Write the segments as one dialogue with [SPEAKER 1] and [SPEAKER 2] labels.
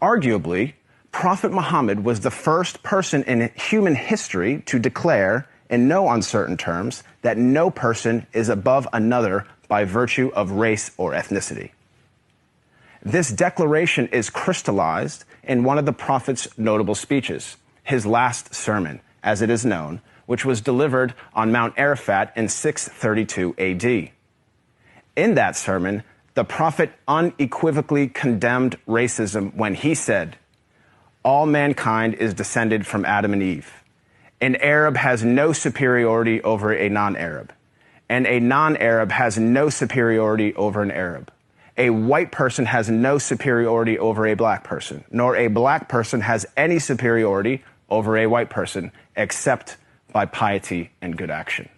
[SPEAKER 1] Arguably, Prophet Muhammad was the first person in human history to declare, in no uncertain terms, that no person is above another by virtue of race or ethnicity. This declaration is crystallized in one of the Prophet's notable speeches, his last sermon, as it is known, which was delivered on Mount Arafat in 632 AD. In that sermon, the Prophet unequivocally condemned racism when he said, "All mankind is descended from Adam and Eve. An Arab has no superiority over a non-Arab, and a non-Arab has no superiority over an Arab. A white person has no superiority over a black person, nor a black person has any superiority over a white person, except by piety and good action."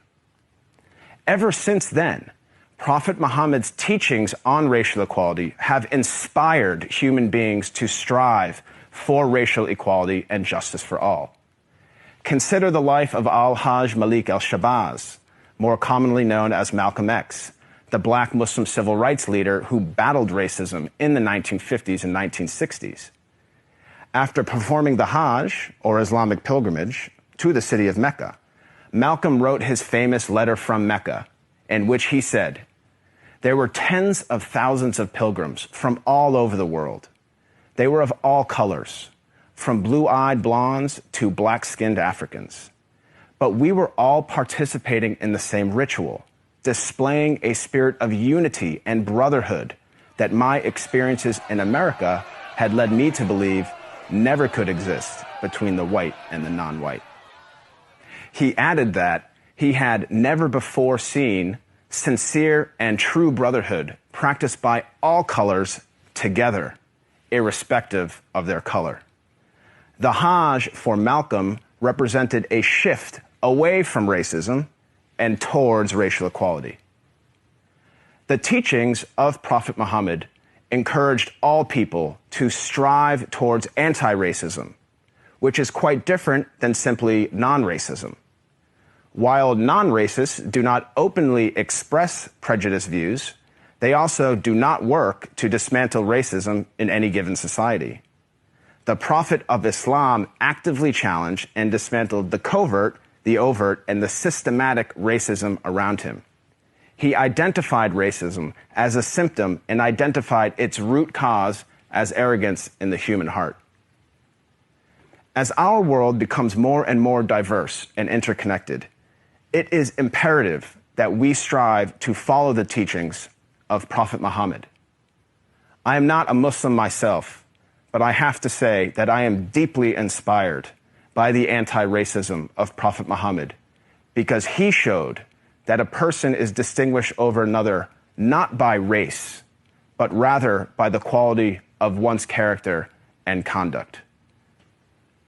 [SPEAKER 1] Ever since then, Prophet Muhammad's teachings on racial equality have inspired human beings to strive for racial equality and justice for all. Consider the life of Al-Hajj Malik al-Shabazz, more commonly known as Malcolm X, the black Muslim civil rights leader who battled racism in the 1950s and 1960s. After performing the Hajj, or Islamic pilgrimage, to the city of Mecca, Malcolm wrote his famous letter from Mecca, in which he said, "There were tens of thousands of pilgrims from all over the world. They were of all colors, from blue-eyed blondes to black-skinned Africans. But we were all participating in the same ritual, displaying a spirit of unity and brotherhood that my experiences in America had led me to believe never could exist between the white and the non-white." He added that he had never before seen sincere and true brotherhood practiced by all colors together, irrespective of their color. The Hajj for Malcolm represented a shift away from racism and towards racial equality. The teachings of Prophet Muhammad encouraged all people to strive towards anti-racism, which is quite different than simply non-racism. While non-racists do not openly express prejudiced views, they also do not work to dismantle racism in any given society. The Prophet of Islam actively challenged and dismantled the covert, the overt, and the systematic racism around him. He identified racism as a symptom and identified its root cause as arrogance in the human heart. As our world becomes more and more diverse and interconnected, it is imperative that we strive to follow the teachings of Prophet Muhammad. I am not a Muslim myself, but I have to say that I am deeply inspired by the anti-racism of Prophet Muhammad, because he showed that a person is distinguished over another not by race, but rather by the quality of one's character and conduct.